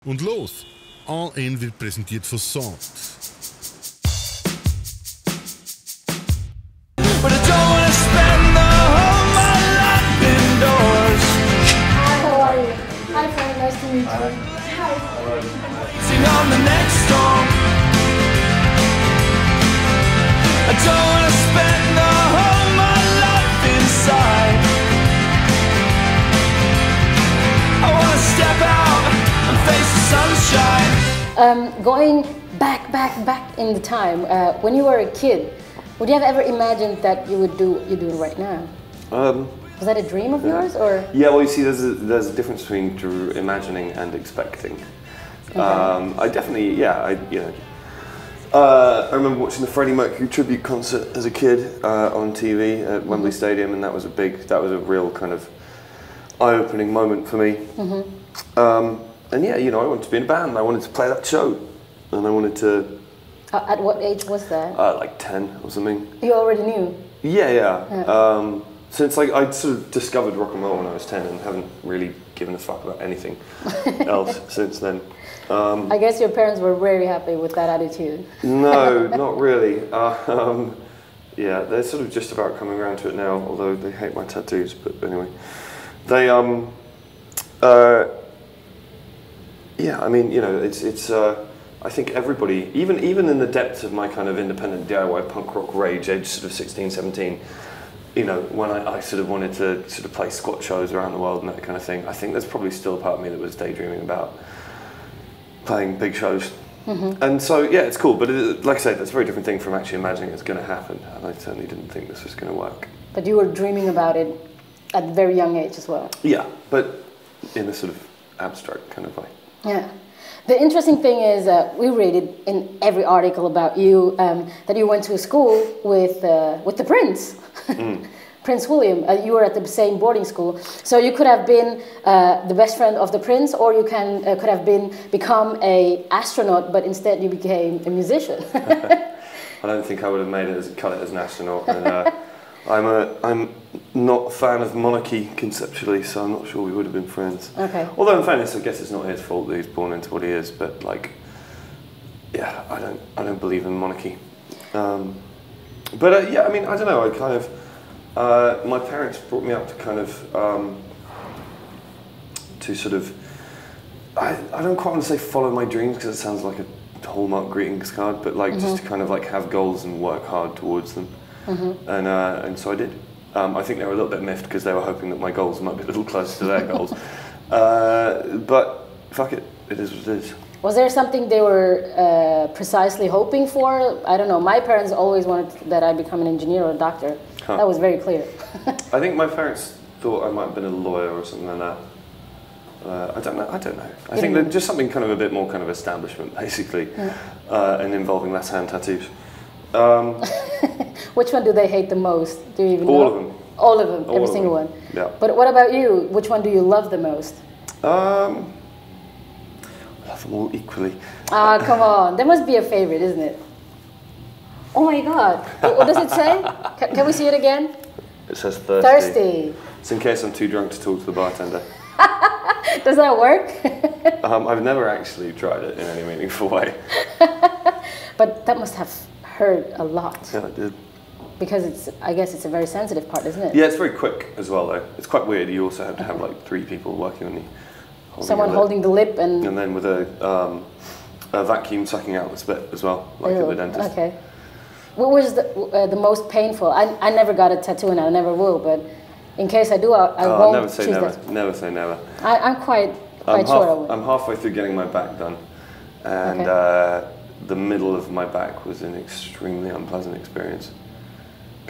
Und los! All In wird präsentiert von Salt. But I don't want to spend the whole my life indoors. Hi, how are you? Hi, Frank. Nice to meet you. Hi. Waiting on the next storm. I don't want to spend the whole my life inside. I want to step out and face the sunshine. Going back in the time, when you were a kid, would you have ever imagined that you would do what you're doing right now? Was that a dream of yours, or? Yeah, well, you see, there's a difference between imagining and expecting. Okay. I definitely, I remember watching the Freddie Mercury tribute concert as a kid on TV at Wembley Stadium, and that was a real kind of eye-opening moment for me. And yeah, I wanted to be in a band. I wanted to play that show, and I wanted to. At what age was that? Like 10 or something. You already knew? Yeah. Since I'd sort of discovered rock and roll when I was 10 and haven't really given a fuck about anything else since then. I guess your parents were very happy with that attitude. No, not really. Yeah, they're sort of just about coming around to it now, although they hate my tattoos, but anyway. They, yeah, I mean, it's I think everybody, even in the depths of my kind of independent DIY punk rock rage, age sort of 16, 17, when I sort of wanted to sort of play squat shows around the world and that kind of thing, I think there's probably still a part of me that was daydreaming about playing big shows. And so, yeah, it's cool, but like I said, that's a very different thing from actually imagining it's going to happen, and I certainly didn't think this was going to work. But you were dreaming about it at a very young age as well. Yeah, but in a sort of abstract kind of way. Yeah. The interesting thing is we read it in every article about you that you went to a school with the Prince, Prince William. You were at the same boarding school, so you could have been the best friend of the Prince, or you could have become an astronaut, but instead you became a musician. I don't think I would have made it cut it as an astronaut. And, I'm not a fan of monarchy conceptually, so I'm not sure we would have been friends. Okay. Although in fairness, I guess it's not his fault that he's born into what he is. But yeah, I don't believe in monarchy. But yeah, I mean, I don't know. I kind of my parents brought me up to kind of to sort of I don't quite want to say follow my dreams because it sounds like a Hallmark greetings card, but just to kind of have goals and work hard towards them. And so I did. I think they were a little bit miffed because they were hoping that my goals might be a little closer to their goals. But fuck it, it is what it is. Was there something they were precisely hoping for? I don't know. My parents always wanted that I become an engineer or a doctor. That was very clear. I think my parents thought I might have been a lawyer or something like that. I don't know. I think they're just something kind of a bit more kind of establishment, basically, and involving less hand tattoos. Which one do they hate the most? Do you even know? All of them. All of them, every single one. Yeah. But what about you? Which one do you love the most? I love them all equally. Ah, come on. There must be a favorite, isn't it? Oh my God. What does it say? Can we see it again? It says thirsty. Thirsty. It's in case I'm too drunk to talk to the bartender. Does that work? I've never actually tried it in any meaningful way. But that must have hurt a lot. Yeah, it did. Because I guess it's a very sensitive part, isn't it? Yeah, it's very quick as well, though. It's quite weird. You also have to have 3 people working on you. Someone holding the lip and then with a vacuum sucking out the spit as well, like at the dentist. Okay. What was the most painful? I never got a tattoo and I never will, but in case I do, I won't never say choose never. that. Never say never. I'm quite sure I will. I'm halfway through getting my back done, and the middle of my back was an extremely unpleasant experience.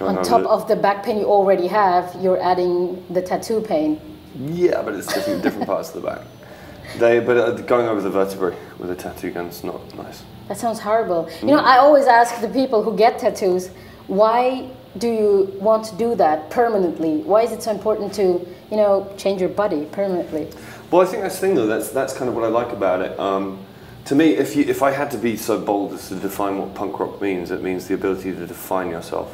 On top of the back pain you already have, you're adding the tattoo pain. Yeah, but it's different parts of the back. But going over the vertebrae with a tattoo gun's not nice. That sounds horrible. You know, I always ask the people who get tattoos, why do you want to do that permanently? Why is it so important to, change your body permanently? Well, I think that's the thing, though. That's kind of what I like about it. To me, if I had to be so bold as to define what punk rock means, it means the ability to define yourself,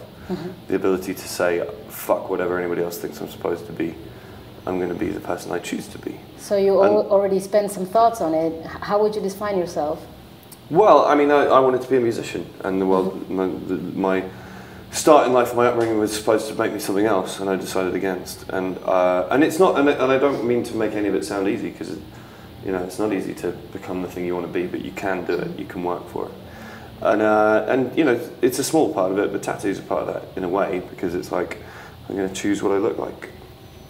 the ability to say, fuck whatever anybody else thinks I'm supposed to be, I'm going to be the person I choose to be. So you already spent some thoughts on it. How would you define yourself? Well, I mean, I wanted to be a musician, and well, my start in life, my upbringing was supposed to make me something else, and I decided against. And it's not, and I don't mean to make any of it sound easy, because you know, it's not easy to become the thing you want to be, but you can do it. You can work for it. And you know, it's a small part of it, but tattoos are part of that in a way, because it's like I'm going to choose what I look like.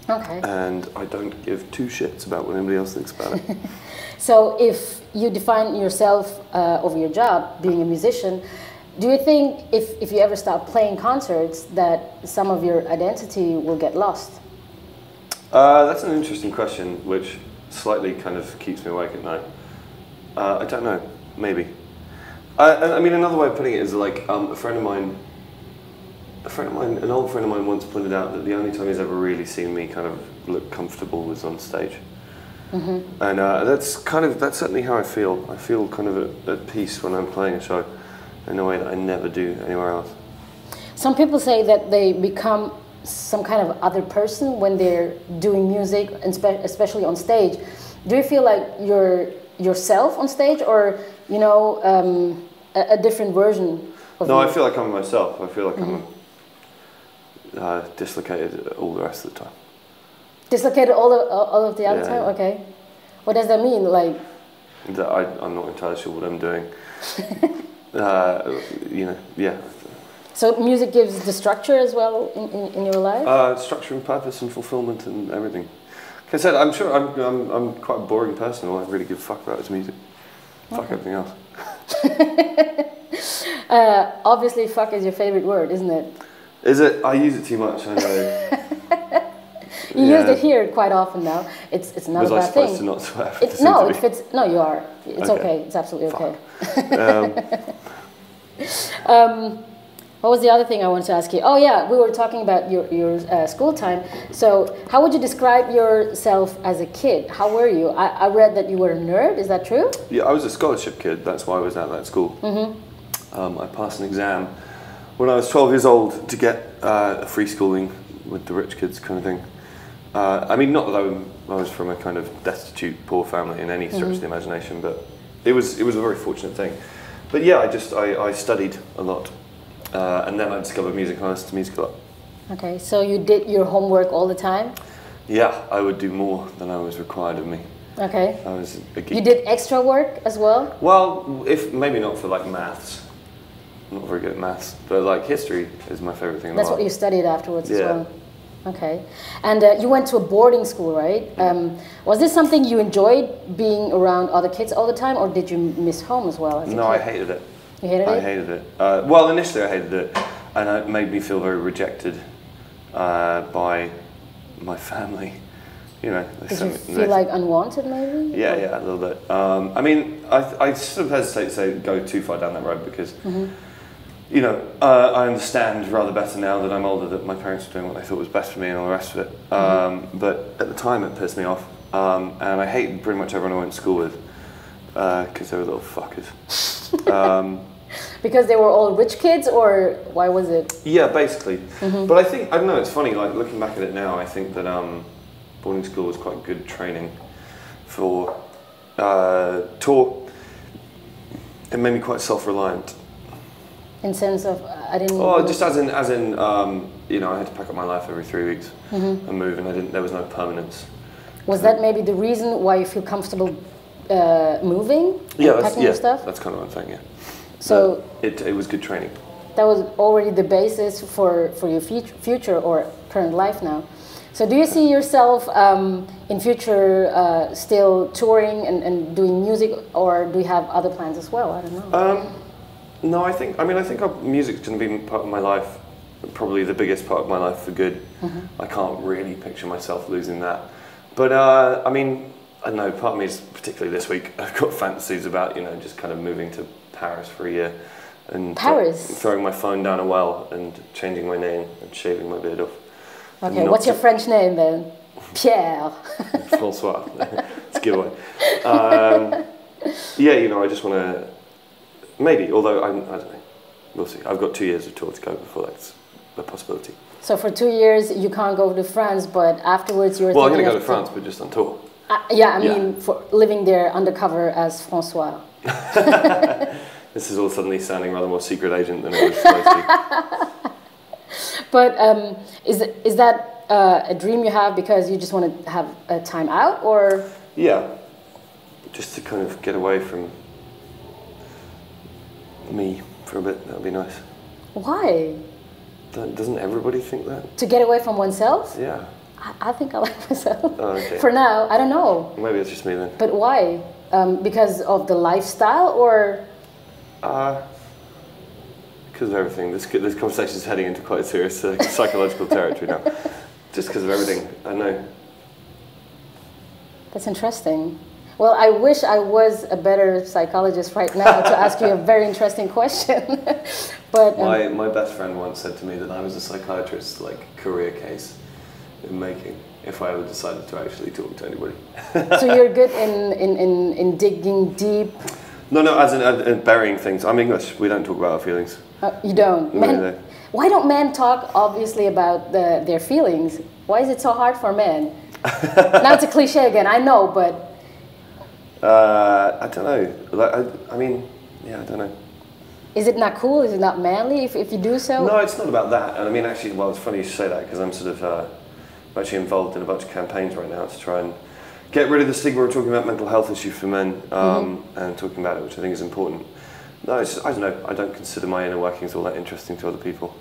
Okay. And I don't give two shits about what anybody else thinks about it. So if you define yourself over your job, being a musician, do you think if you ever start playing concerts that some of your identity will get lost? That's an interesting question, which slightly kind of keeps me awake at night. I don't know, maybe. I mean, another way of putting it is like an old friend of mine once pointed out that the only time he's ever really seen me kind of look comfortable was on stage. Mm-hmm. And that's certainly how I feel. I feel kind of at peace when I'm playing a show in a way that I never do anywhere else. Some people say that they become some kind of other person when they're doing music, especially on stage. Do you feel like you're yourself on stage, or you know, a different version of you? No, I feel like I'm myself. I feel like I'm dislocated all the rest of the time. Dislocated all of the other time? Yeah. Okay. What does that mean? Like that I'm not entirely sure what I'm doing. You know, yeah. So music gives the structure as well in your life? Structure and purpose and fulfillment and everything. Like I said, I'm sure I'm quite a boring person. All I really give a fuck about is music. Fuck everything else. Obviously, fuck is your favorite word, isn't it? Is it? I use it too much, I know. You used it here quite often now. It's not a bad thing. Was I supposed to not swear? No, it fits. No, you are. It's okay. It's absolutely okay. What was the other thing I wanted to ask you? Oh yeah, we were talking about your school time. So how would you describe yourself as a kid? How were you? I read that you were a nerd. Is that true? Yeah, I was a scholarship kid. That's why I was at that school. Mm-hmm. I passed an exam when I was 12 years old to get free schooling with the rich kids kind of thing. I mean, not that I was from a kind of destitute, poor family in any stretch of the imagination, but it was a very fortunate thing. But yeah, I studied a lot. And then I discovered music and I listened to music a lot. Okay, so you did your homework all the time? Yeah, I would do more than I was required of me. Okay. I was a geek. You did extra work as well? Well, maybe not for like maths. I'm not very good at maths, but like history is my favorite thing in the world. That's what you studied afterwards as well? Okay. And you went to a boarding school, right? Was this something you enjoyed, being around other kids all the time, or did you miss home as well as a kid? I hated it. You hated it? I hated it. Well, initially I hated it, and it made me feel very rejected by my family. You know, did you feel like unwanted, maybe? Yeah, a little bit. I mean, I sort of hesitate to say go too far down that road because, you know, I understand rather better now that I'm older that my parents were doing what they thought was best for me and all the rest of it. But at the time, it pissed me off, and I hated pretty much everyone I went to school with because they were little fuckers. Because they were all rich kids, or why was it? Yeah, basically. But I don't know, it's funny, like looking back at it now, I think that boarding school was quite good training for, it made me quite self-reliant. In sense of, I didn't... Oh, just as in, you know, I had to pack up my life every 3 weeks and move, and there was no permanence. Was that maybe the reason why you feel comfortable moving and packing your stuff? That's kind of what I'm saying, yeah. So it was good training. That was already the basis for your future or current life now. So do you see yourself in future still touring and doing music, or do you have other plans as well? I don't know. No, I think music's going to be part of my life, probably the biggest part of my life for good. I can't really picture myself losing that. But I mean, I don't know, part of me is, particularly this week, I've got fantasies about, you know, just kind of moving to Paris for a year and throwing my phone down a well and changing my name and shaving my beard off. Okay, what's your French name then? Pierre. Francoise. It's a giveaway. Yeah, you know, I just want to, maybe, although I don't know, we'll see. I've got 2 years of tour to go before that's a possibility. So for 2 years you can't go to France, but afterwards you're Well, I'm going thinking to go of to France, but just on tour. yeah, I mean, for living there undercover as Francoise. This is all suddenly sounding rather more secret agent than it was supposed to. But is that a dream you have because you just want to have a time out, or? Yeah, just to kind of get away from me for a bit. That would be nice. Why? Doesn't everybody think that? To get away from oneself? Yeah. I think I like myself. Oh, okay. For now, I don't know. Maybe it's just me then. But why? Because of the lifestyle, or? Because of everything. This conversation is heading into quite serious psychological territory now. Just because of everything. I don't know. That's interesting. Well, I wish I was a better psychologist right now to ask you a very interesting question. But my best friend once said to me that I was a psychiatrist's like career case in making if I ever decided to actually talk to anybody. So you're good in digging deep. No, as in burying things. I'm English. We don't talk about our feelings. You don't. No. Why don't men talk obviously about their feelings? Why is it so hard for men? Now it's a cliche again, I know, but I don't know. Like, I mean, yeah, I don't know. Is it not cool? Is it not manly if you do so? No, it's not about that. And I mean, actually, well, it's funny you should say that because I'm sort of I'm actually involved in a bunch of campaigns right now to try and get rid of the stigma of talking about mental health issues for men and talking about it, which I think is important. No, I don't know. I don't consider my inner workings all that interesting to other people.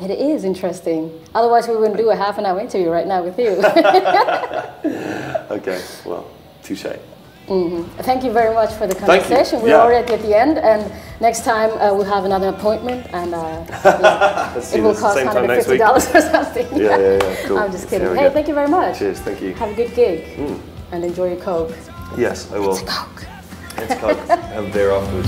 It is interesting. Otherwise, we wouldn't do a half-an-hour interview right now with you. Okay, well, touche. Thank you very much for the conversation. We're already at the end, and next time we'll have another appointment, and it will cost $150 or something. Yeah, cool. I'm just kidding. Hey, thank you very much. Cheers, thank you. Have a good gig, and enjoy your Coke. Yes, I will. It's a Coke. It's Coke. Have a beer afterwards.